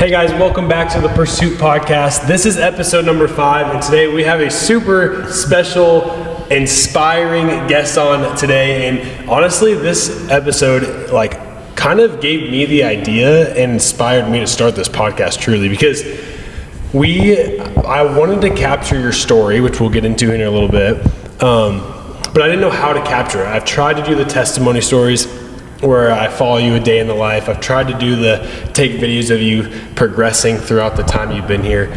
Hey guys, welcome back to the PRSÜT Podcast. This is episode number 5, and today we have a super special, inspiring guest on today. And honestly, this episode kind of gave me the idea and inspired me to start this podcast truly, because I wanted to capture your story, which we'll get into in a little bit, but I didn't know how to capture it. I've tried to do the testimony stories where I follow you a day in the life. I've tried to take videos of you progressing throughout the time you've been here.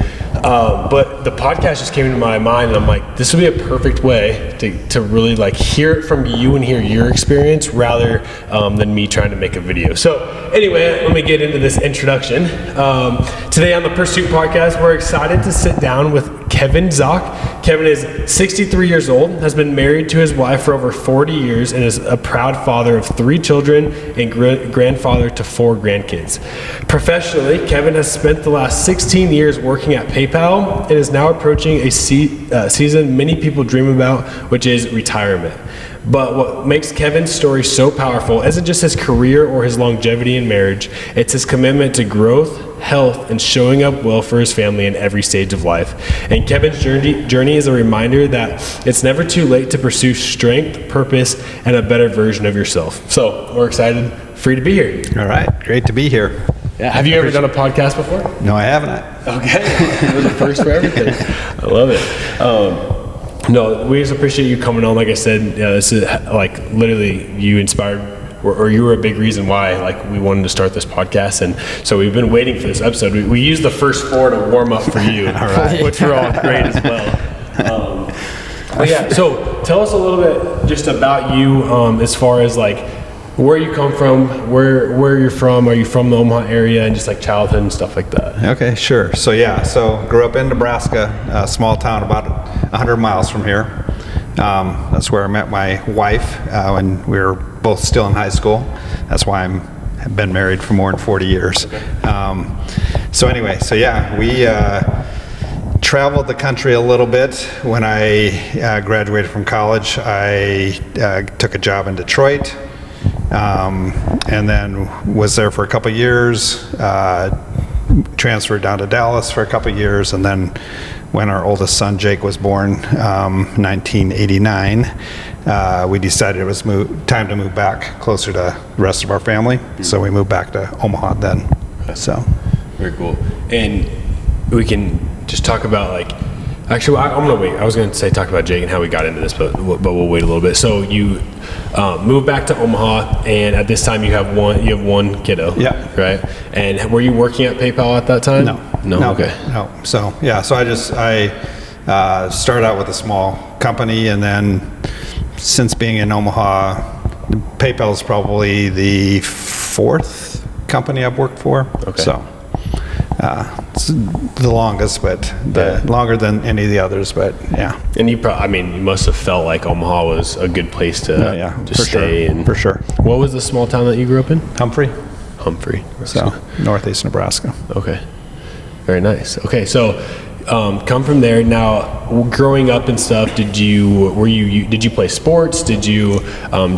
But the podcast just came into my mind, and I'm like, this would be a perfect way to really hear it from you and hear your experience rather than me trying to make a video. So anyway, let me get into this introduction. Today on the PRSÜT Podcast, we're excited to sit down with Kevin Zock. Kevin is 63 years old, has been married to his wife for over 40 years, and is a proud father of 3 children and grandfather to 4 grandkids. Professionally, Kevin has spent the last 16 years working at PayPal and is now approaching a season many people dream about, which is retirement. But what makes Kevin's story so powerful isn't just his career or his longevity in marriage, it's his commitment to growth, health, and showing up well for his family in every stage of life. And Kevin's journey is a reminder that it's never too late to pursue strength, purpose, and a better version of yourself. So we're excited for you to be here. All right, great to be here. Yeah. Have you ever done a podcast before? No, I haven't. Okay, you're the first for everything. I love it. No, we just appreciate you coming on. Like I said, this is literally you inspired, or you were a big reason why we wanted to start this podcast. And so we've been waiting for this episode. We used the first 4 to warm up for you, which were all great as well. But yeah, so tell us a little bit just about you, as far as where you come from, where you're from. Are you from the Omaha area, and just childhood and stuff like that? Okay, sure. So grew up in Nebraska, a small town about 100 miles from here. That's where I met my wife when we were both still in high school. That's why I've been married for more than 40 years. Okay. We traveled the country a little bit. When I graduated from college, I took a job in Detroit. And then was there for a couple of years, transferred down to Dallas for a couple of years, and then when our oldest son Jake was born, 1989, we decided it was time to move back closer to the rest of our family. So we moved back to Omaha then. So very cool. And we can just talk about actually, I'm gonna wait. I was gonna say talk about Jake and how we got into this, but we'll wait a little bit. So you moved back to Omaha, and at this time you have one kiddo. Yeah. Right. And were you working at PayPal at that time? No. Okay. No. So I started out with a small company, and then since being in Omaha, PayPal is probably the 4th company I've worked for. Okay. So. It's the longest, but longer than any of the others, but yeah. And you must have felt like Omaha was a good place to stay. Sure. For sure. What was the small town that you grew up in? Humphrey. So northeast Nebraska. Okay. Very nice. Okay, so come from there. Now, growing up and stuff, did you play sports? Did you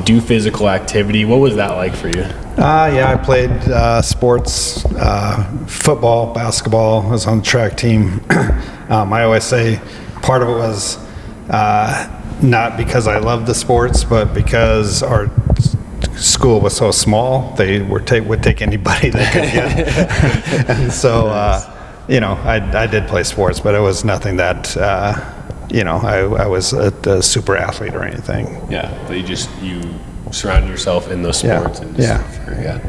do physical activity? What was that like for you? I played sports, football, basketball. I was on the track team. I always say part of it was not because I loved the sports, but because our school was so small, they would take anybody they could get. And so, I did play sports, but it was nothing that, I was a super athlete or anything. Yeah, but you surrounded yourself in those sports. Yeah.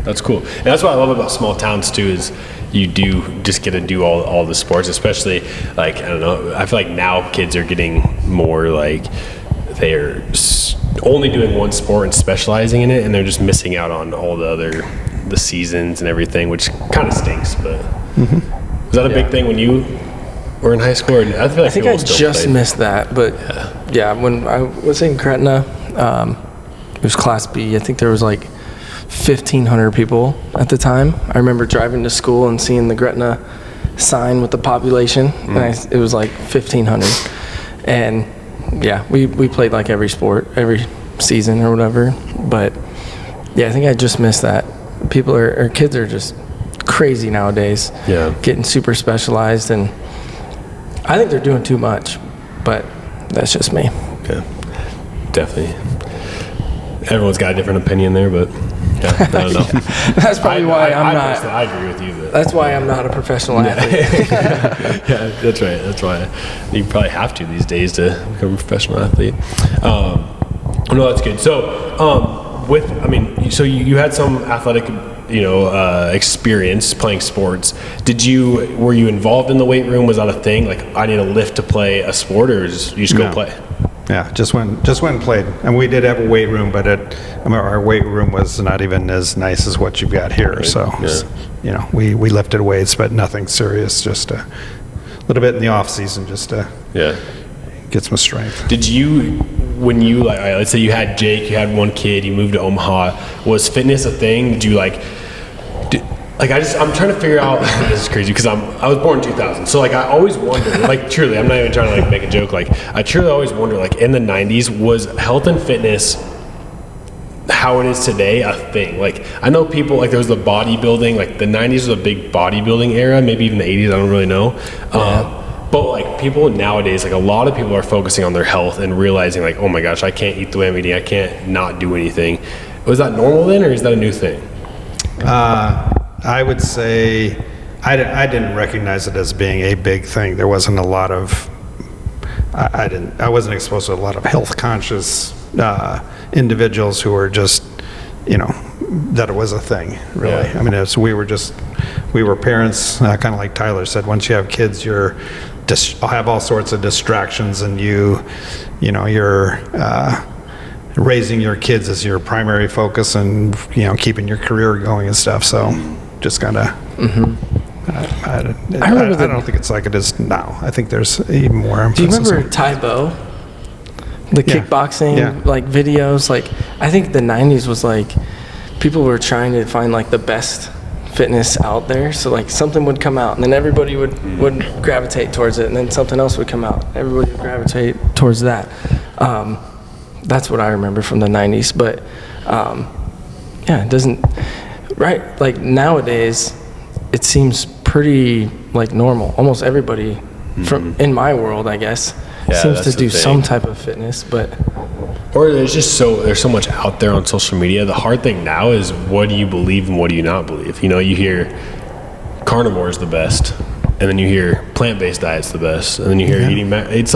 That's cool. And that's what I love about small towns too, is you do just get to do all the sports, especially I don't know, I feel like now kids are getting more they're only doing one sport and specializing in it, and they're just missing out on all the seasons and everything, which kind of stinks. But was that a big thing when you were in high school? Or I think I just missed that, but when I was in Gretna, it was Class B. I think there was 1,500 people at the time. I remember driving to school and seeing the Gretna sign with the population, and it was 1,500. And we played every sport, every season or whatever. But I think I just missed that. Kids are just crazy nowadays. Yeah. Getting super specialized, and I think they're doing too much, but that's just me. Okay. Definitely. Everyone's got a different opinion there, but yeah, I don't know. That's probably why I'm not. I agree with you. But That's why I'm not a professional athlete. yeah, that's right. That's why you probably have to these days to become a professional athlete. No, that's good. So, so you had some athletic, experience playing sports. Were you involved in the weight room? Was that a thing? Like, I need a lift to play a sport, or you just go play? Yeah, just went and played. And we did have a weight room, but our weight room was not even as nice as what you've got here. Right. So, we lifted weights, but nothing serious, just a little bit in the off season, just to get some strength. Did you, when you, let's say you had Jake, you had one kid, you moved to Omaha, was fitness a thing? Did you I'm trying to figure out, this is crazy, because I was born in 2000, so I always wonder, truly, I'm not even trying to make a joke, I truly always wonder, in the 90s, was health and fitness how it is today a thing? I know people, there was the bodybuilding, the 90s was a big bodybuilding era, maybe even the 80s, I don't really know. But people nowadays, a lot of people are focusing on their health and realizing oh my gosh, I can't eat the way I'm eating, I can't not do anything. Was that normal then, or is that a new thing? I would say I didn't recognize it as being a big thing. There wasn't a lot of I wasn't exposed to a lot of health conscious individuals who were just that it was a thing, really. Yeah. I mean, we were parents, kind of like Tyler said. Once you have kids, you'll have all sorts of distractions, and you're raising your kids as your primary focus, and keeping your career going and stuff. So just kind of I don't think it's like it is now. I think there's even more emphasis. Do you remember Taibo, the kickboxing videos? I think the 90s was people were trying to find the best fitness out there, so something would come out and then everybody would gravitate towards it, and then something else would come out, everybody would gravitate towards that. That's what I remember from the 90s, but it doesn't, right, nowadays it seems pretty normal. Almost everybody in my world, I guess, seems to do some type of fitness, or there's so much out there on social media. The hard thing now is, what do you believe and what do you not believe? You hear carnivore is the best, and then you hear plant-based diet's the best, and then you hear eating it's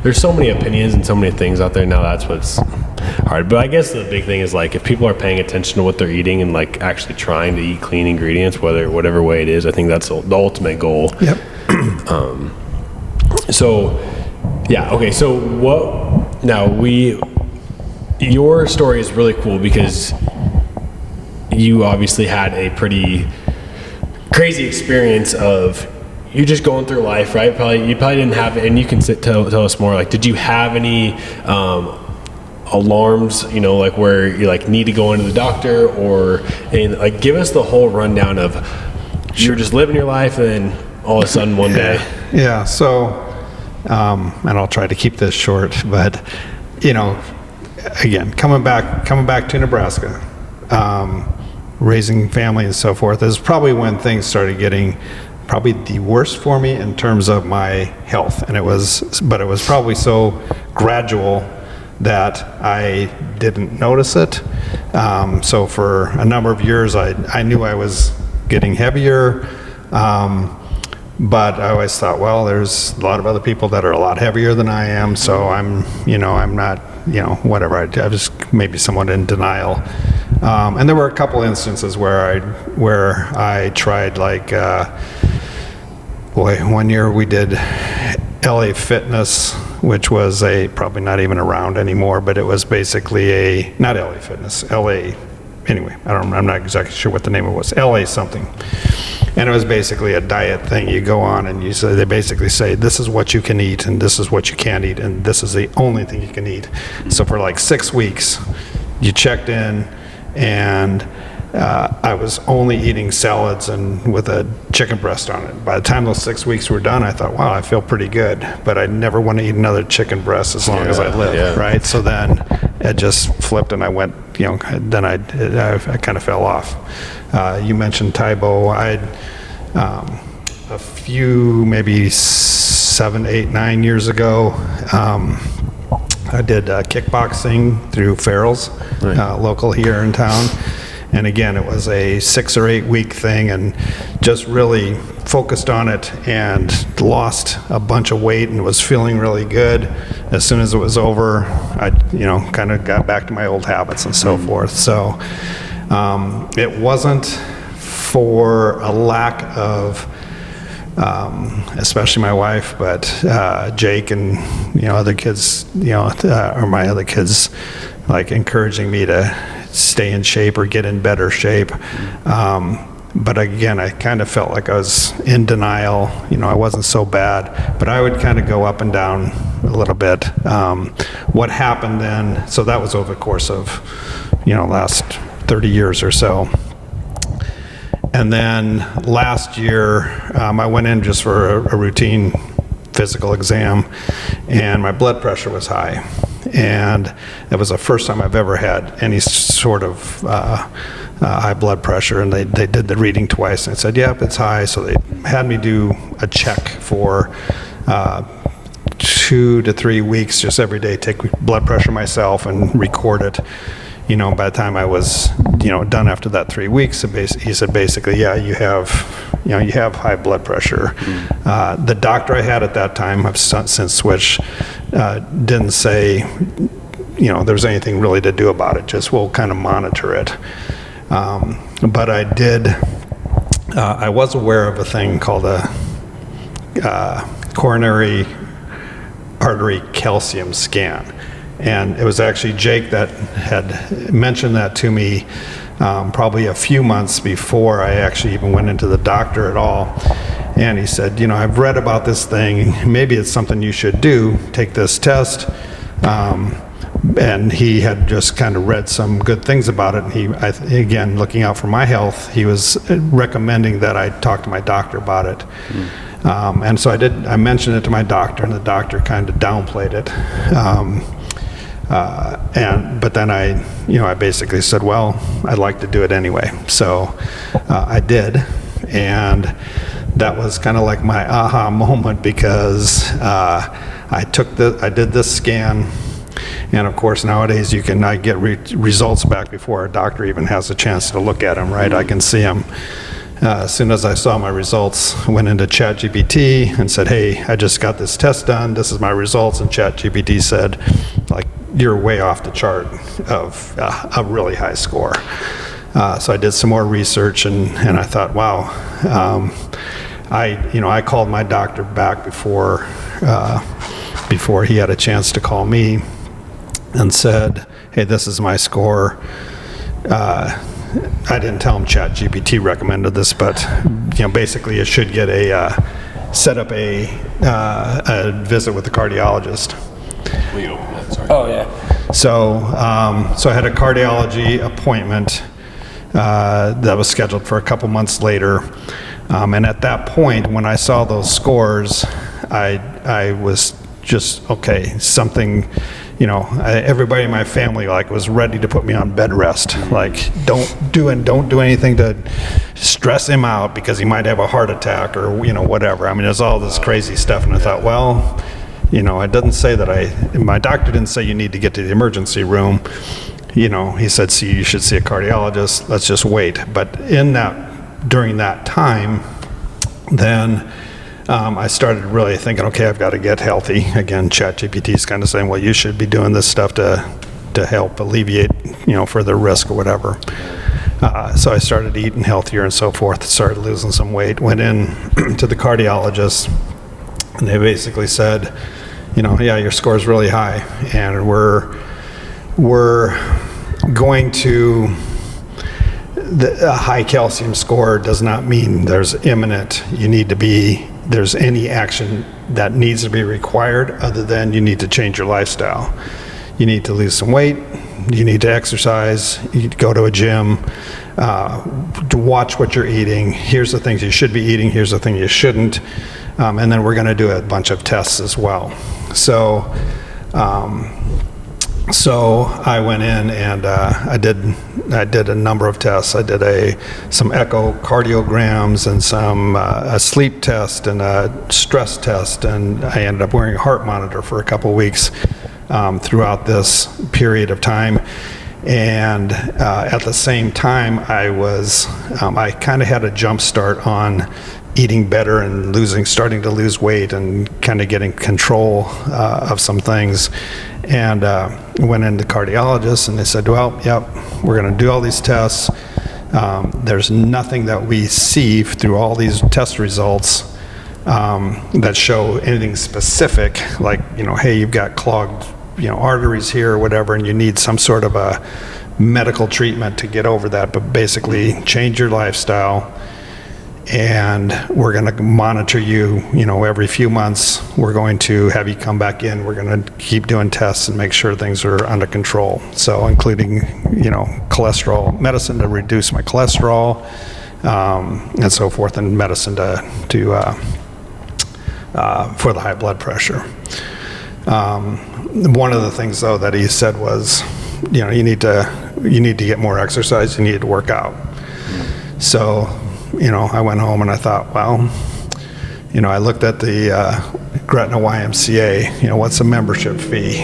there's so many opinions and so many things out there now. That's what's hard. But I guess the big thing is if people are paying attention to what they're eating and actually trying to eat clean ingredients, whatever way it is, I think that's the ultimate goal. Yep. Your story is really cool because you obviously had a pretty crazy experience of you just going through life, right? You probably didn't have, and you can tell us more. Did you have any alarms? Where you need to go into the doctor, and give us the whole rundown of you're just living your life, and then all of a sudden one day. Yeah. So, and I'll try to keep this short, but again, coming back to Nebraska, raising family and so forth is probably when things started getting probably the worst for me in terms of my health. And it was probably so gradual that I didn't notice it. So for a number of years, I knew I was getting heavier, but I always thought, well, there's a lot of other people that are a lot heavier than I am, so I'm not, whatever. I was maybe somewhat in denial. And there were a couple instances where I tried, one year we did LA Fitness, which was probably not even around anymore, but it was basically not LA Fitness, anyway, I'm not exactly sure what the name of it was, LA something. And it was basically a diet thing. You go on and they basically say, this is what you can eat, and this is what you can't eat, and this is the only thing you can eat. So for 6 weeks, you checked in, and I was only eating salads and with a chicken breast on it. By the time those 6 weeks were done, I thought, wow, I feel pretty good, but I never want to eat another chicken breast as long as I live, right? So then it just flipped and I went, then I kind of fell off. You mentioned Taibo. A few, maybe 7, 8, 9 years ago, I did kickboxing through Farrell's, local here in town. And again, it was a 6 or 8 week thing, and just really focused on it and lost a bunch of weight and was feeling really good. As soon as it was over, I, kind of got back to my old habits and so forth. So it wasn't for a lack of, especially my wife, but Jake and other kids, or my other kids, like encouraging me to stay in shape or get in better shape. But again, I kind of felt like I was in denial. I wasn't so bad, but I would kind of go up and down a little bit. What happened then? So that was over the course of, last 30 years or so. And then last year, I went in just for a routine physical exam, and my blood pressure was high. And it was the first time I've ever had any sort of high blood pressure, and they did the reading twice, and I said, yep, it's high. So they had me do a check for 2 to 3 weeks, just every day, take blood pressure myself and record it. By the time I was, done after that 3 weeks, he said basically, yeah, you have high blood pressure. The doctor I had at that time, I've since switched, didn't say, there was anything really to do about it. Just we'll kind of monitor it. But I did. I was aware of a thing called a coronary artery calcium scan. And it was actually Jake that had mentioned that to me probably a few months before I actually even went into the doctor at all. And he said, I've read about this thing. Maybe it's something you should do. Take this test. And he had just kind of read some good things about it. And again, looking out for my health, he was recommending that I talk to my doctor about it. And so I did. I mentioned it to my doctor, and the doctor kind of downplayed it. But then I basically said, well, I'd like to do it anyway. So I did, and that was kind of like my aha moment, because I did this scan, and of course nowadays I get results back before a doctor even has a chance to look at them, right? I can see them. As soon as I saw my results, I went into ChatGPT and said, hey, I just got this test done. This is my results. And ChatGPT said, you're way off the chart of a really high score. So I did some more research, and I thought, wow. I called my doctor back before he had a chance to call me, and said, hey, this is my score. I didn't tell him ChatGPT recommended this, but basically it should get set up a visit with the cardiologist. Will you open that? Sorry. Oh yeah. So I had a cardiology appointment that was scheduled for a couple months later, and at that point, when I saw those scores, I was just okay. Something. Everybody in my family was ready to put me on bed rest. Don't do anything to stress him out because he might have a heart attack or whatever. I mean, there's all this crazy stuff, and I thought, well, it doesn't say that my doctor didn't say you need to get to the emergency room. He said, you should see a cardiologist. Let's just wait. But during that time, then. I started really thinking, okay, I've got to get healthy. Again, ChatGPT is kind of saying, well, you should be doing this stuff to help alleviate, further risk or whatever. So I started eating healthier and so forth, started losing some weight, went in to the cardiologist, and they basically said, yeah, your score is really high, and we're going to... A high calcium score does not mean there's there's any action that needs to be required other than you need to change your lifestyle. You need to lose some weight, you need to exercise, you need to go to a gym, to watch what you're eating. Here's the things you should be eating, here's the thing you shouldn't, and then we're going to do a bunch of tests as well. So So I went in and I did a number of tests. I did some echocardiograms and some a sleep test and a stress test, and I ended up wearing a heart monitor for a couple of weeks throughout this period of time. And at the same time, I kind of had a jump start on eating better and starting to lose weight and kind of getting control of some things. And went into the cardiologist, and they said, well, yep, we're going to do all these tests. There's nothing that we see through all these test results that show anything specific, like, hey, you've got clogged arteries here or whatever, and you need some sort of a medical treatment to get over that. But basically, change your lifestyle, and we're going to monitor you, every few months. We're going to have you come back in. We're going to keep doing tests and make sure things are under control. So including, cholesterol, medicine to reduce my cholesterol, and so forth, and medicine for the high blood pressure. One of the things, though, that he said was, you need to get more exercise. You need to work out. So, I went home and I thought, well, I looked at the Gretna YMCA. What's a membership fee?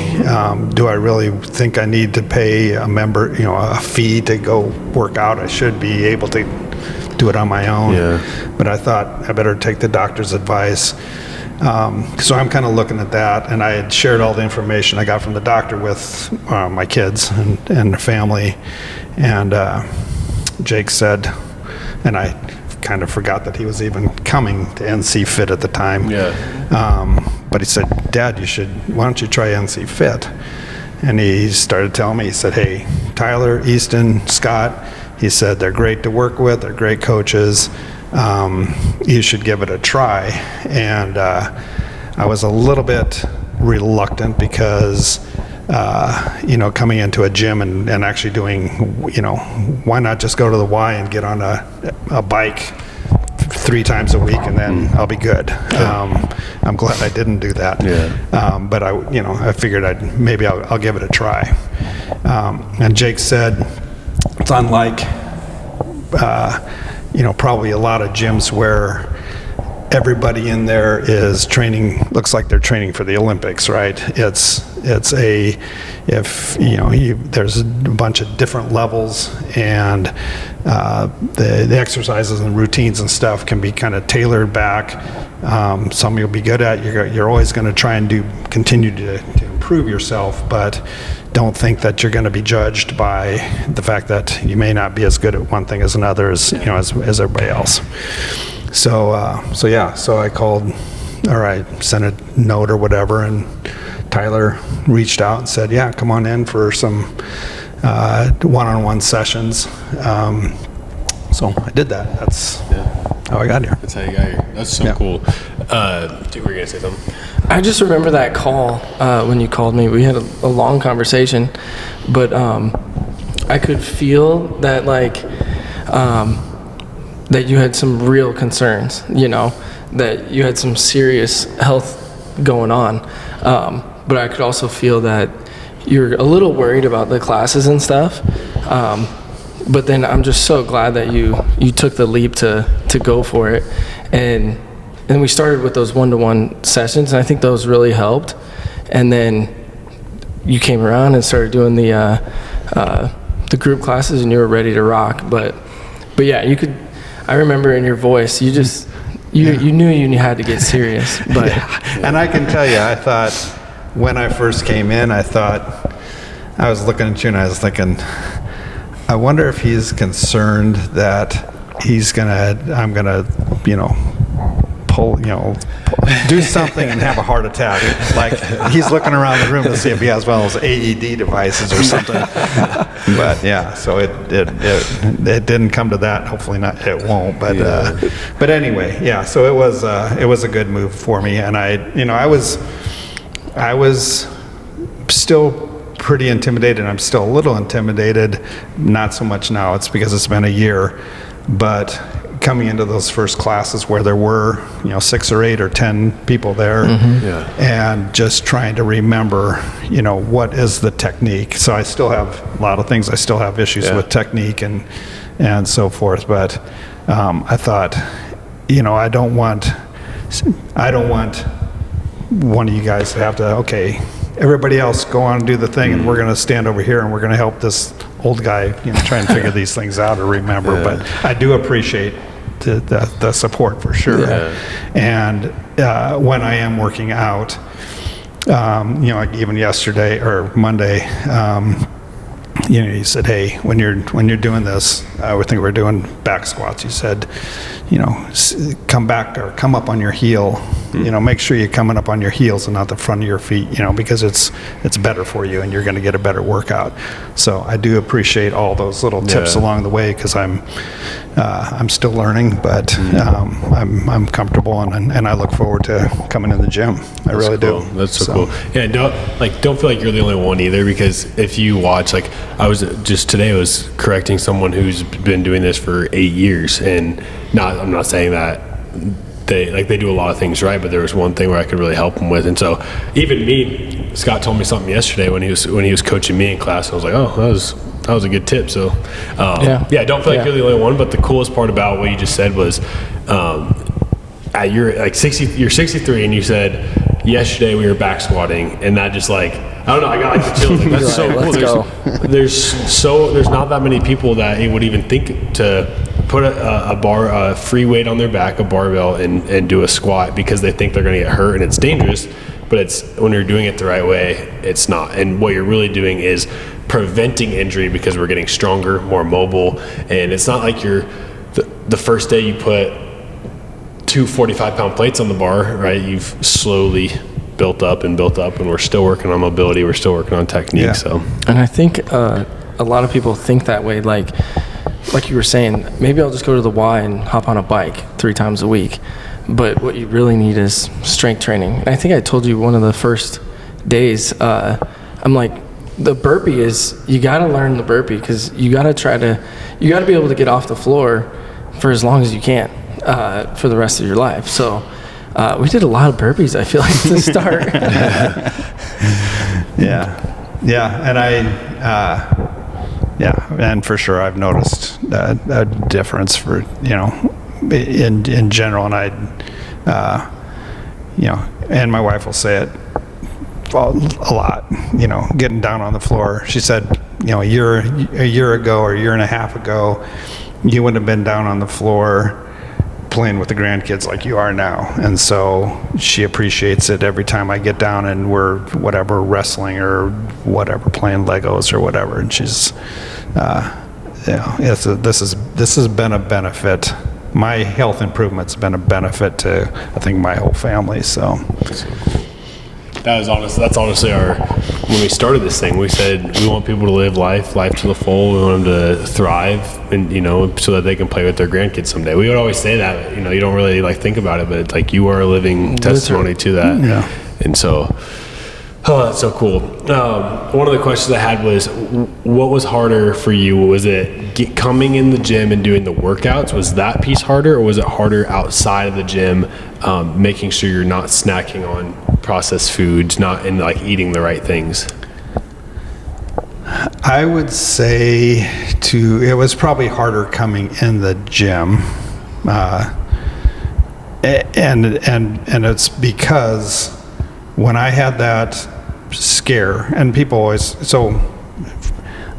Do I really think I need to pay a fee to go work out? I should be able to do it on my own. Yeah. But I thought I better take the doctor's advice. So I'm kind of looking at that, and I had shared all the information I got from the doctor with my kids and the family, and Jake said, and I kind of forgot that he was even coming to NC Fit at the time. Yeah. But he said, Dad, why don't you try NC Fit? And he started telling me, he said, hey, Tyler, Easton, Scott, he said, they're great to work with, they're great coaches. You should give it a try. And I was a little bit reluctant because, coming into a gym and actually doing, why not just go to the Y and get on a bike 3 times a week and then I'll be good. I'm glad I didn't do that. Yeah. But I figured I'll give it a try. And Jake said, it's unlike, probably a lot of gyms where everybody in there is training, looks like they're training for the Olympics, right? There's a bunch of different levels, and the exercises and routines and stuff can be kind of tailored back. Some you'll be good at. You're always going to try and continue to improve yourself, but don't think that you're going to be judged by the fact that you may not be as good at one thing as another as everybody else. So I called, sent a note or whatever, and Tyler reached out and said, yeah, come on in for some one-on-one sessions. So I did that. That's how I got here. That's how you got here. That's so cool. You were going to say something? I just remember that call when you called me. We had a long conversation, but I could feel that, that you had some real concerns, that you had some serious health going on. But I could also feel that you're a little worried about the classes and stuff. But then I'm just so glad that you took the leap to go for it. And we started with those one-to-one sessions, and I think those really helped. And then you came around and started doing the group classes, and you were ready to rock. But yeah, you could. I remember in your voice, you knew you had to get serious. But and I can tell you, I thought when I first came in, I was looking at you and I was thinking, I wonder if he's concerned that I'm gonna, do something and have a heart attack. Like he's looking around the room to see if he has one of those AED devices or something. But yeah, so it didn't come to that. Hopefully not. It won't. But anyway, yeah. So it was a good move for me, and I was still pretty intimidated. I'm still a little intimidated. Not so much now. It's because it's been a year, but coming into those first classes where there were 6 or 8 or 10 people there, and just trying to remember what is the technique. So I still have a lot of things. I still have issues with technique and so forth, but I thought, I don't want one of you guys to have to, okay, everybody else go on and do the thing, and we're going to stand over here and we're going to help this old guy try and figure these things out or remember. But I do appreciate the support for sure. And when I am working out, like even yesterday or Monday, you said, hey, when you're doing this, I would think we're doing back squats. You said, come back or come up on your heel. Make sure you're coming up on your heels and not the front of your feet. Because it's better for you and you're going to get a better workout. So I do appreciate all those little tips along the way, because I'm still learning, but I'm comfortable and I look forward to coming in the gym. I really do. That's so cool. Yeah, don't feel like you're the only one either, because if you watch, like I was correcting someone who's been doing this for 8 years, and I'm not saying that they do a lot of things right, but there was one thing where I could really help them with. And so even me, Scott told me something yesterday when he was coaching me in class, and I was like, oh, that was a good tip. So don't feel like you're the only one. But the coolest part about what you just said was you're 63, and you said yesterday we were back squatting, and that just I don't know, I got the chills. That's so cool. There's not that many people that would even think to put a free weight on their back, a barbell, and do a squat, because they think they're going to get hurt and it's dangerous. But it's when you're doing it the right way, it's not. And what you're really doing is preventing injury, because we're getting stronger, more mobile. And it's not like the first day you put 2 45-pound plates on the bar, right? You've slowly built up, and we're still working on mobility. We're still working on technique. Yeah. So, and I think a lot of people think that way. Like you were saying, maybe I'll just go to the Y and hop on a bike 3 times a week. But what you really need is strength training. And I think I told you one of the first days, I'm like, the burpee is, you got to learn the burpee, because you got to be able to get off the floor for as long as you can for the rest of your life. So we did a lot of burpees, I feel like, to start. And for sure I've noticed a difference for in general, and and my wife will say it a lot, getting down on the floor. She said, a year ago or a year and a half ago, you wouldn't have been down on the floor playing with the grandkids like you are now. And so she appreciates it every time I get down and we're wrestling or whatever, playing Legos or whatever. And she's this has been a benefit. My health improvement's been a benefit to, I think, my whole family. So that's honestly when we started this thing, we said we want people to live life to the full. We want them to thrive, and so that they can play with their grandkids someday. We would always say that, you don't really think about it, but it's like you are a living testimony to that. Yeah. And so, that's so cool. One of the questions I had was, what was harder for you? Was it coming in the gym and doing the workouts? Was that piece harder, or was it harder outside of the gym, making sure you're not snacking on processed foods, and eating the right things? I would say it was probably harder coming in the gym, and it's because when I had that scare, and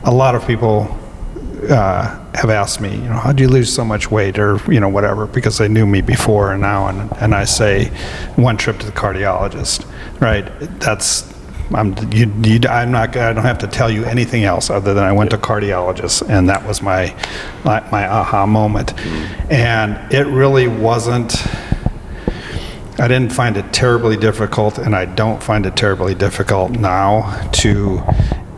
a lot of people have asked me, how'd you lose so much weight, or whatever, because they knew me before and now, and I say, one trip to the cardiologist, right? I don't have to tell you anything else other than I went to cardiologist, and that was my aha moment. And it really wasn't, I didn't find it terribly difficult, and I don't find it terribly difficult now to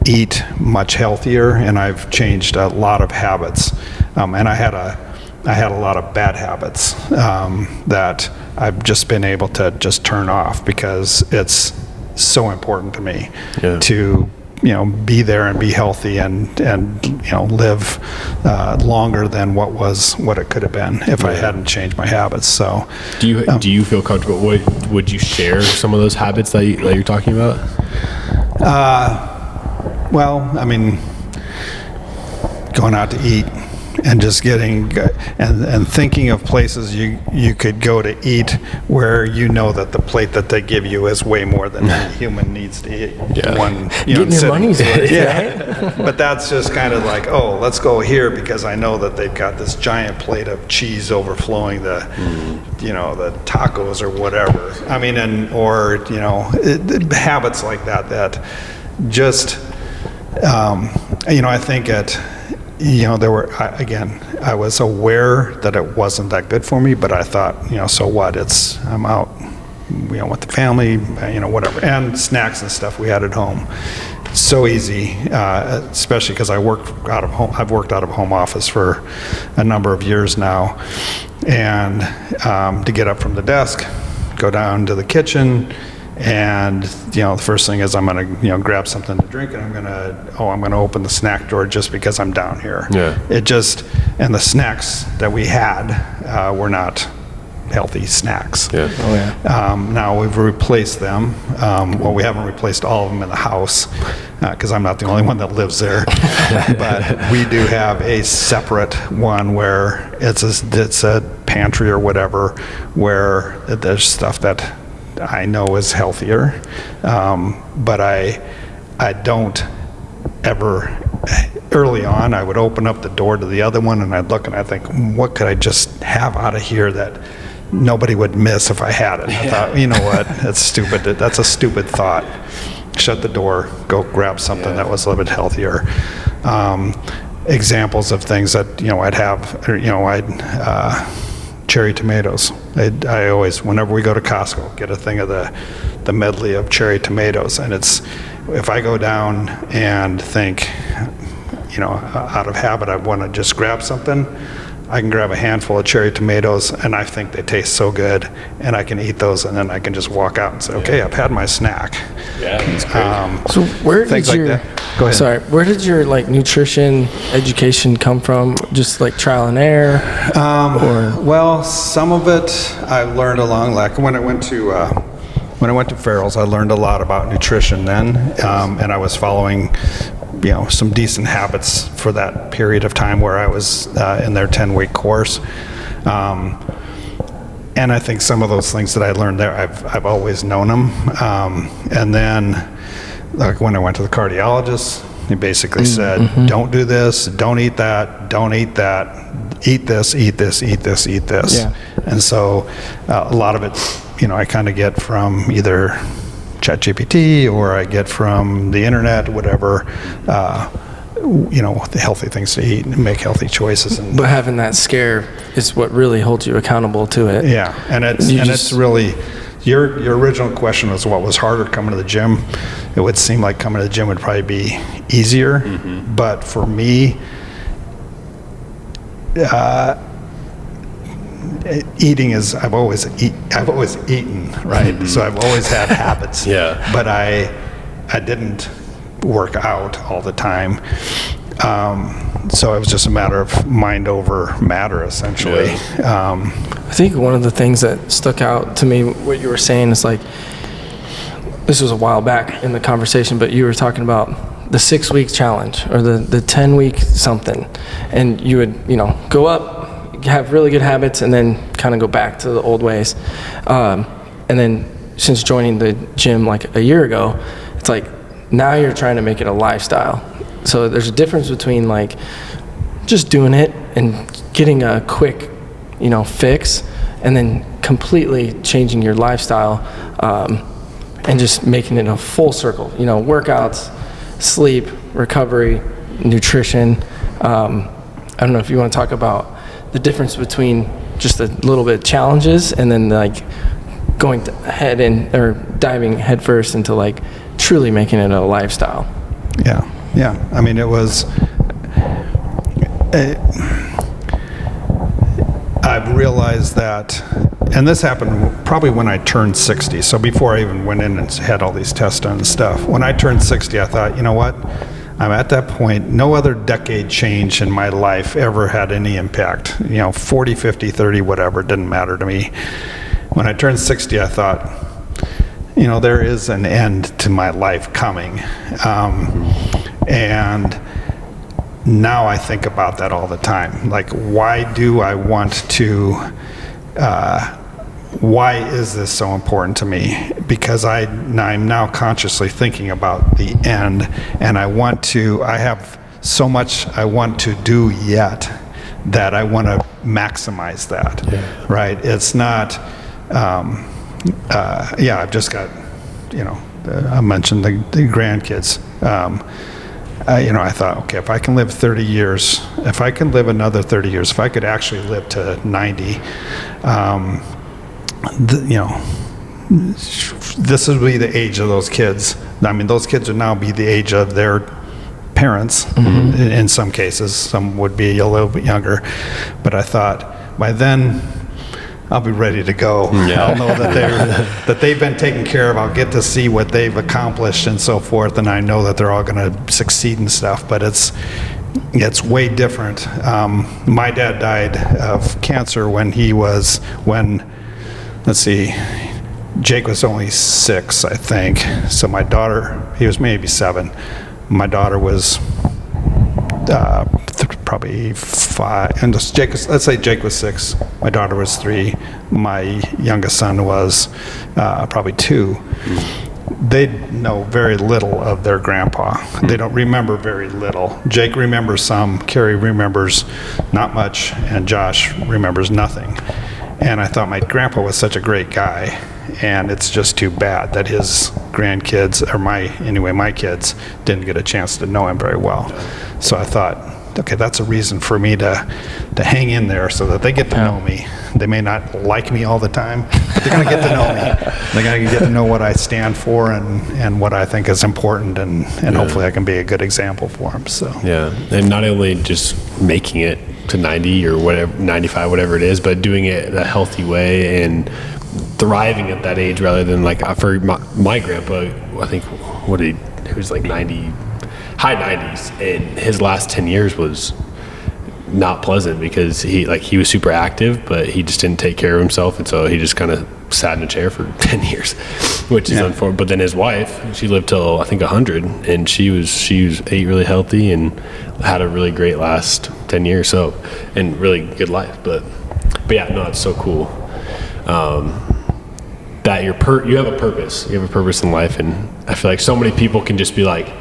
eat much healthier, and I've changed a lot of habits. And I had a lot of bad habits that I've just been able to just turn off, because it's so important to me to be there and be healthy and live longer than what it could have been if I hadn't changed my habits. So do you feel comfortable? Would you share some of those habits that you're talking about? Well, I mean, going out to eat and just getting and thinking of places you could go to eat where that the plate that they give you is way more than any human needs to eat. Getting your money's worth, right? But that's just kind of like, oh, let's go here because I know that they've got this giant plate of cheese overflowing the tacos or whatever. I mean, habits like that just I think I was aware that it wasn't that good for me, but I thought, so what? I'm out, with the family, whatever. And snacks and stuff we had at home. So easy, especially because I've worked out of home office for a number of years now. And to get up from the desk, go down to the kitchen, and the first thing is I'm gonna grab something to drink, and I'm gonna open the snack drawer just because I'm down here. Yeah. And the snacks that we had were not healthy snacks. Yeah. Oh yeah. Now we've replaced them. We haven't replaced all of them in the house because I'm not the only one that lives there. But we do have a separate one where it's a pantry or whatever where there's stuff that I know is healthier, but I don't ever. Early on, I would open up the door to the other one, and I'd look and I think, what could I just have out of here that nobody would miss if I had it? I thought, you know what, that's stupid. That's a stupid thought. Shut the door, go grab something that was a little bit healthier. Examples of things that I'd have, cherry tomatoes. I always, whenever we go to Costco, get a thing of the medley of cherry tomatoes, and if I go down and think, out of habit, I want to just grab something, I can grab a handful of cherry tomatoes, and I think they taste so good, and I can eat those, and then I can just walk out and say, okay, I've had my snack. Yeah, that's great. So where did like your that. Go ahead. Sorry, where did your nutrition education come from? Just trial and error, or well, some of it I learned along. Like when I went to Farrell's, I learned a lot about nutrition then, and I was following some decent habits for that period of time where I was in their 10-week course. And I think some of those things that I learned there, I've always known them. And then, like when I went to the cardiologist, he basically said, don't do this, don't eat that, don't eat that, eat this, eat this, eat this, eat this. Yeah. And so a lot of it, I kind of get from either ChatGPT or I get from the internet, whatever, the healthy things to eat and make healthy choices. But having that scare is what really holds you accountable to it. Yeah, and it's really, your original question was what was harder, coming to the gym. It would seem like coming to the gym would probably be easier, but for me, eating is, I've always eaten, right? So I've always had habits. Yeah. But I didn't work out all the time. So it was just a matter of mind over matter, essentially. Yeah. I think one of the things that stuck out to me, what you were saying, is this was a while back in the conversation, but you were talking about the 6-week challenge or the 10-week something, and you would go up, have really good habits, and then kind of go back to the old ways. And then since joining the gym a year ago, it's now you're trying to make it a lifestyle. So there's a difference between just doing it and getting a quick fix, and then completely changing your lifestyle and just making it a full circle. Workouts, sleep, recovery, nutrition. I don't know if you want to talk about the difference between just a little bit of challenges and then going or diving headfirst into truly making it a lifestyle. Yeah. I mean, it was. I've realized that and this happened probably when I turned 60. So before I even went in and had all these tests done and stuff. When I turned 60, I thought, you know what? I'm at that point. No other decade change in my life ever had any impact. 40, 50, 30, whatever, it didn't matter to me. When I turned 60, I thought, there is an end to my life coming. And now I think about that all the time. Like, why do I want to, why is this so important to me? Because I'm now consciously thinking about the end, and I have so much I want to do yet that I want to maximize that, right? It's not, I've just got, I mentioned the grandkids. I thought, okay, if I can live 30 years, if I can live another 30 years, if I could actually live to 90, this would be the age of those kids. I mean, those kids would now be the age of their parents, in some cases. Some would be a little bit younger. But I thought, by then, I'll be ready to go. I'll know that they've been taken care of. I'll get to see what they've accomplished and so forth, and I know that they're all going to succeed and stuff. But it's way different. My dad died of cancer when Jake was only 6, I think. So my daughter, he was maybe 7. My daughter was probably 5, and let's say Jake was 6. My daughter was 3. My youngest son was probably 2. They know very little of their grandpa. They don't remember very little. Jake remembers some, Carrie remembers not much, and Josh remembers nothing. And I thought my grandpa was such a great guy, and it's just too bad that his grandkids, or my kids, didn't get a chance to know him very well. So I thought, okay, that's a reason for me to hang in there so that they get to know me. They may not like me all the time, but they're going to get to know me. They're going to get to know what I stand for and what I think is important, and hopefully I can be a good example for them. So and not only just making it to 90 or whatever, 95, whatever it is, but doing it in a healthy way and thriving at that age rather than like, for my grandpa, I think, he was like 90, high 90s, and his last 10 years was not pleasant because he was super active, but he just didn't take care of himself, and so he just kind of sat in a chair for 10 years, which is unfortunate. But then his wife, she lived till I think 100, and she ate really healthy and had a really great last 10 years, so, and really good life. But yeah, no, it's so cool that you have a purpose. You have a purpose in life, and I feel like so many people can just be like,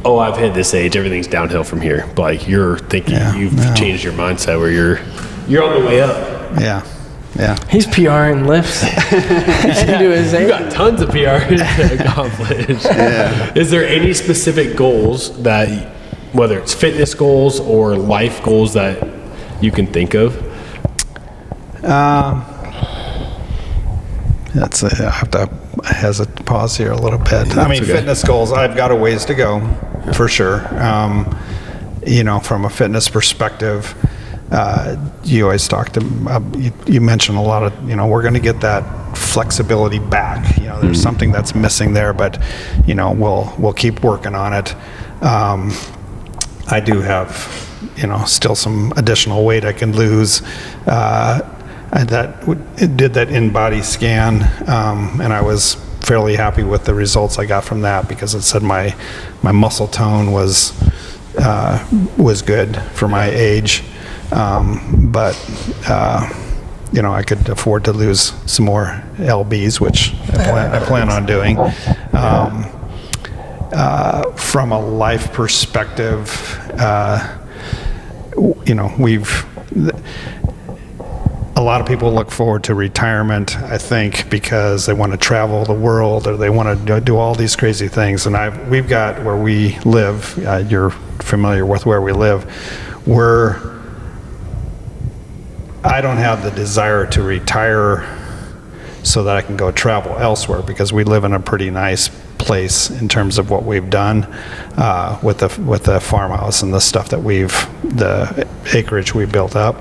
oh, I've hit this age, everything's downhill from here. But like, you're thinking you've changed your mindset where you're on the way up. Yeah. He's PRing lifts. You got tons of PR to accomplish. Is there any specific goals that, whether it's fitness goals or life goals, that you can think of? I have to pause here a little bit. I mean, fitness goals, I've got a ways to go, for sure. From a fitness perspective, you always you mentioned a lot of, we're going to get that flexibility back. There's something that's missing there, but, we'll keep working on it. I do have, still some additional weight I can lose. Did that in-body scan, and I was fairly happy with the results I got from that, because it said my muscle tone was good for my age, but I could afford to lose some more lbs, which I plan on doing. From a life perspective, a lot of people look forward to retirement, I think, because they want to travel the world, or they want to do all these crazy things. And we've got where we live, you're familiar with where we live, I don't have the desire to retire so that I can go travel elsewhere, because we live in a pretty nice place in terms of what we've done with the farmhouse and the stuff that the acreage we built up.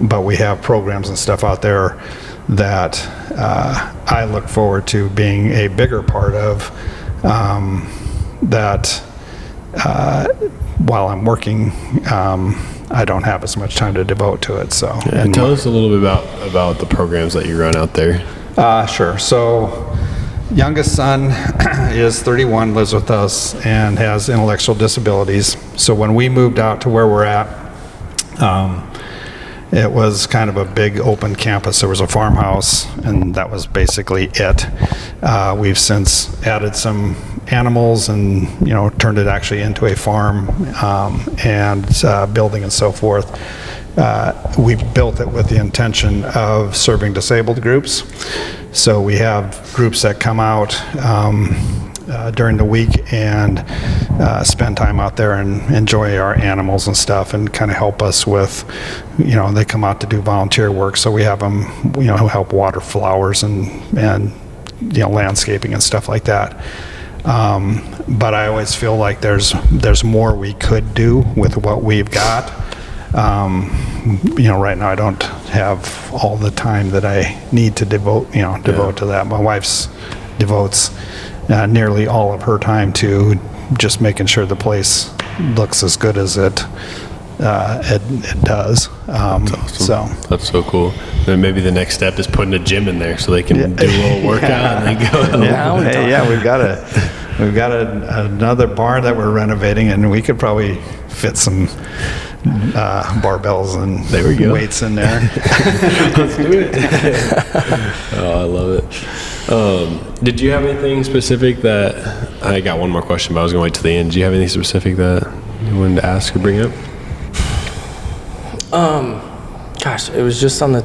but we have programs and stuff out there that I look forward to being a bigger part of, that while I'm working, I don't have as much time to devote to it. So, and tell us a little bit about the programs that you run out there. Sure. So, youngest son is 31, lives with us, and has intellectual disabilities. So when we moved out to where we're at, it was kind of a big open campus. There was a farmhouse, and that was basically it. We've since added some animals and, turned it actually into a farm, and building and so forth. We built it with the intention of serving disabled groups. So we have groups that come out during the week and spend time out there and enjoy our animals and stuff, and kind of help us with, they come out to do volunteer work. So we have them, who help water flowers and landscaping and stuff like that. But I always feel like there's more we could do with what we've got. Right now I don't have all the time that I need to devote to that. My wife devotes nearly all of her time to just making sure the place looks as good as it does. That's awesome. So that's so cool. Then maybe the next step is putting a gym in there so they can do a little workout and then go. We've got another barn that we're renovating, and we could probably fit some barbells and weights in there. Let's do it. Oh, I love it. Did you have anything specific that, I got one more question, but I was going to wait till the end. Do you have anything specific that you wanted to ask or bring up? Gosh, it was just on the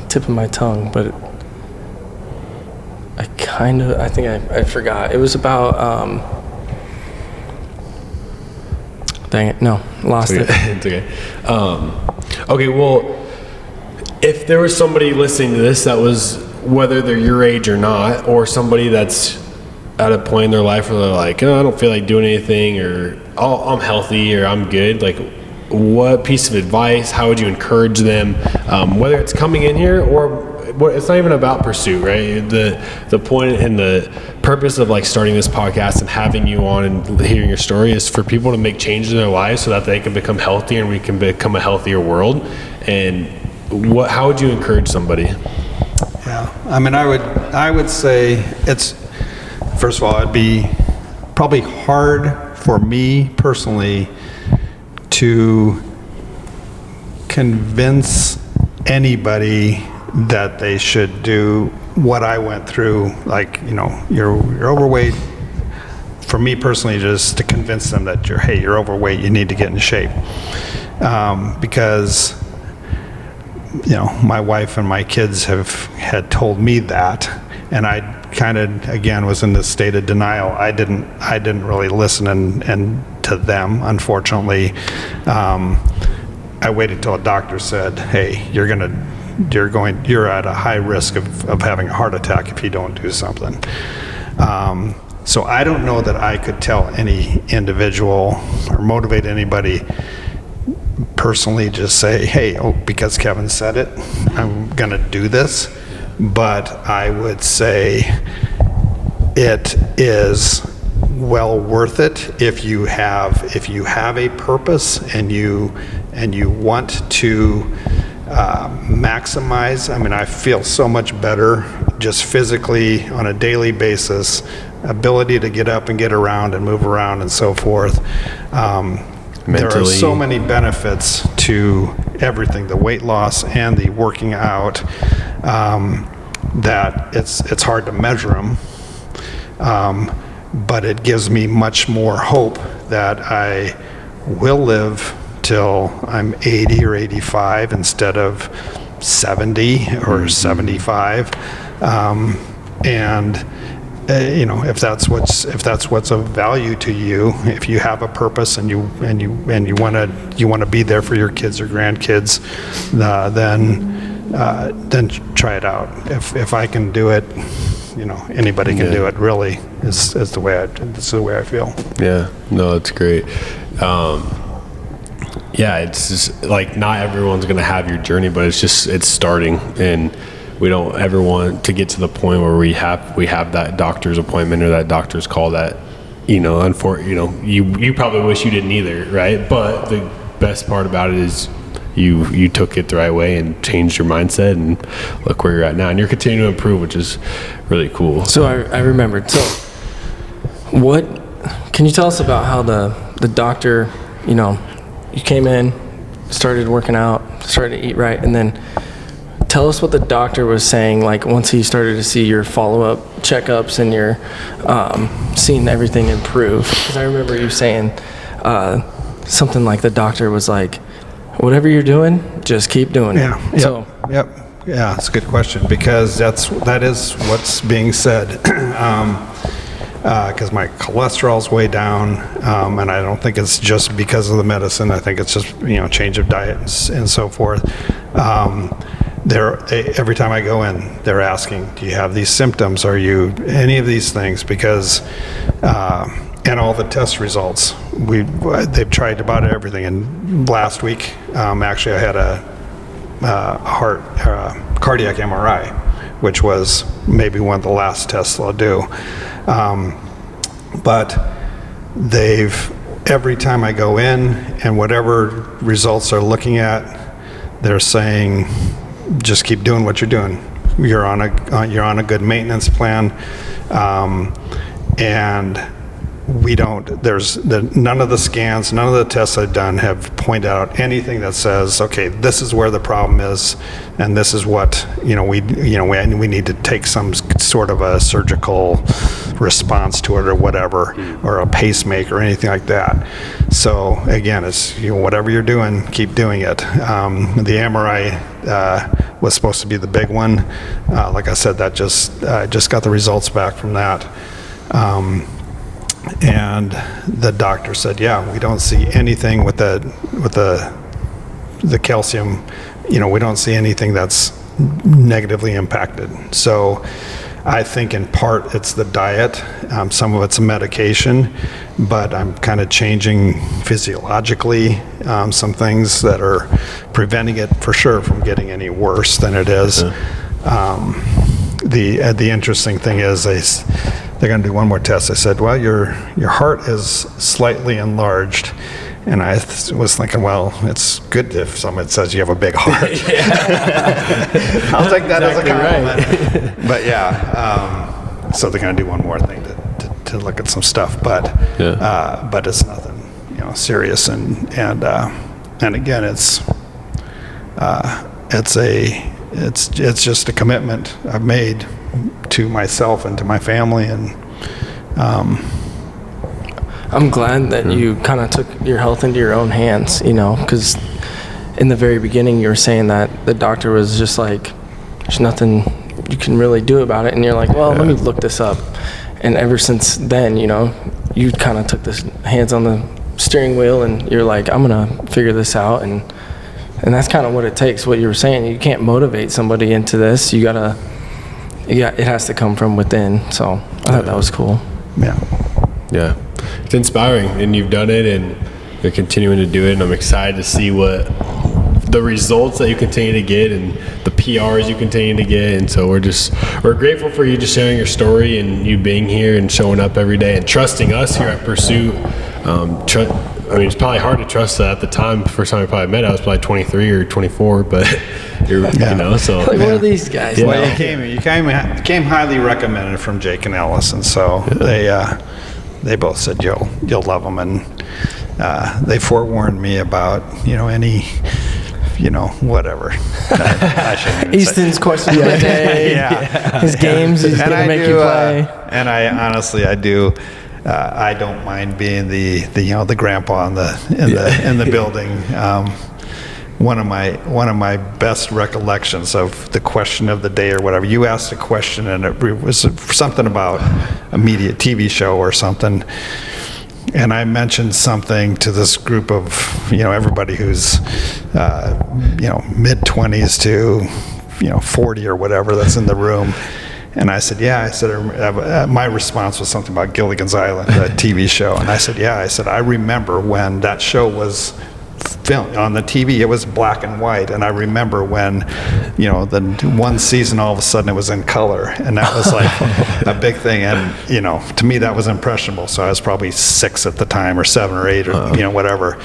tip of my tongue, but I think I forgot. It was about, dang it, no, lost it. It's okay. Okay, well, if there was somebody listening to this that was, whether they're your age or not, or somebody that's at a point in their life where they're like, I don't feel like doing anything, or I'm healthy, or I'm good, like, what piece of advice, how would you encourage them, whether it's coming in here or it's not even about PRSÜT, right? The point and the purpose of like starting this podcast and having you on and hearing your story is for people to make changes in their lives so that they can become healthier and we can become a healthier world. And how would you encourage somebody? Yeah, I mean, I would say it's, first of all, it'd be probably hard for me personally to convince anybody that they should do what I went through. Like, you're overweight. For me personally, just to convince them that you're overweight, you need to get in shape. Because, my wife and my kids had told me that, and I kind of, again, was in this state of denial. I didn't really listen and to them, unfortunately. I waited till a doctor said, hey, you're at a high risk of having a heart attack if you don't do something. So I don't know that I could tell any individual or motivate anybody personally, just say, hey, because Kevin said it, I'm gonna do this. But I would say it is well worth it if you have a purpose and you want to maximize. I mean, I feel so much better just physically on a daily basis, ability to get up and get around and move around and so forth. There are so many benefits to everything, the weight loss and the working out, that it's hard to measure them. But it gives me much more hope that I will live till I'm 80 or 85 instead of 70 or 75. And if that's what's of value to you, if you have a purpose and you want to be there for your kids or grandkids, then try it out. If I can do it, anybody can do it. Really, is the way I feel. Yeah, no, it's great. Yeah, it's just like not everyone's going to have your journey, but it's starting, and we don't ever want to get to the point where we have that doctor's appointment or that doctor's call that, you probably wish you didn't either, right? But the best part about it is you took it the right way and changed your mindset, and look where you're at now, and you're continuing to improve, which is really cool. So I remembered. So what can you tell us about how the doctor, you came in, started working out, started to eat right, and then tell us what the doctor was saying, like once he started to see your follow-up checkups and your seeing everything improve. Because I remember you saying something like the doctor was like, whatever you're doing, just keep doing it. Yeah. Yep. Yeah, it's a good question, because that is what's being said. Because my cholesterol's way down, and I don't think it's just because of the medicine. I think it's just change of diet and so forth. Every time I go in, they're asking, do you have these symptoms? Are you any of these things? Because and all the test results, they've tried about everything. And last week, actually, I had a cardiac MRI, which was maybe one of the last tests they'll do. But every time I go in, and whatever results they're looking at, they're saying, just keep doing what you're doing. You're on a good maintenance plan, and none of the scans, none of the tests I've done have pointed out anything that says, okay, this is where the problem is, and this is what we need to take some sort of a surgical response to it or whatever, or a pacemaker or anything like that. So again, it's whatever you're doing, keep doing it. The MRI was supposed to be the big one. Like I said, that just got the results back from that. And the doctor said, yeah, we don't see anything with the calcium. We don't see anything that's negatively impacted. So I think in part it's the diet, some of it's a medication, but I'm kind of changing physiologically some things that are preventing it for sure from getting any worse than it is. The interesting thing is they're going to do one more test. I said, well, your heart is slightly enlarged. And I was thinking, well, it's good if someone says you have a big heart. I'll take that as a compliment. Right. But yeah, so they're going to do one more thing to look at some stuff, but it's nothing serious. And again, it's just a commitment I've made to myself and to my family, and I'm glad that you kind of took your health into your own hands, because in the very beginning you were saying that the doctor was just like, there's nothing you can really do about it, and you're like, well, let me look this up. And ever since then, you kind of took this hands on the steering wheel, and you're like, I'm gonna figure this out, and that's kind of what it takes. What you were saying, you can't motivate somebody into this. It has to come from within. So I thought that was cool. Yeah, it's inspiring, and you've done it, and you're continuing to do it, and I'm excited to see what the results that you continue to get and the PRs you continue to get. And so we're grateful for you just sharing your story and you being here and showing up every day and trusting us here at PRSÜT. It's probably hard to trust that at the time. The first time I probably met, I was probably 23 or 24, but so. Like, what are these guys? Yeah. Well, you came highly recommended from Jake and Alice, and so they both said you'll love them, and they forewarned me about any whatever. I shouldn't even Easton's question of the day. His games he's gonna make you play. And I honestly do. I don't mind being the grandpa in the building. One of my best recollections of the question of the day or whatever. You asked a question, and it was something about a media TV show or something. And I mentioned something to this group of everybody who's mid-20s to 40 or whatever that's in the room. And I said, my response was something about Gilligan's Island, a TV show. And I said, I remember when that show was film on the TV, it was black and white. And I remember when, the one season all of a sudden it was in color, and that was like a big thing. And to me that was impressionable. So I was probably 6 at the time, or 7 or 8, or whatever.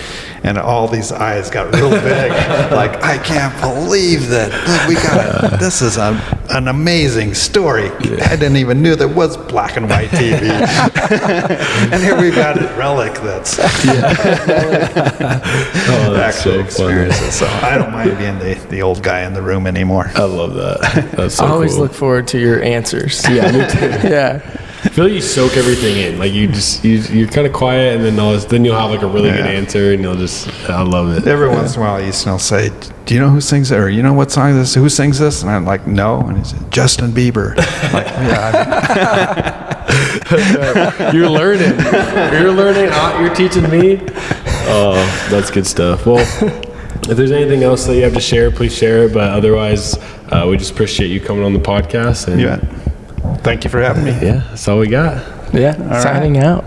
And all these eyes got real big, like, I can't believe that we got this is an amazing story. I didn't even knew there was black and white TV. And here we've got a relic that's that's actual so experiences. So I don't mind being the old guy in the room anymore. I love that. That's so I always cool. look forward to your answers. Yeah, me too. Yeah. I feel like you soak everything in. Like you're kind of quiet, and then you'll have like a really good answer, and I love it. Every once in a while, Easton will say, "Do you know who sings it? Or you know what song this? Who sings this?" And I'm like, "No." And he said, "Justin Bieber." I'm like, yeah. You're learning. You're teaching me. Oh, that's good stuff. Well, if there's anything else that you have to share, please share it. But otherwise, we just appreciate you coming on the podcast. And Thank you for having me. yeah, that's all we got. Yeah. Signing out.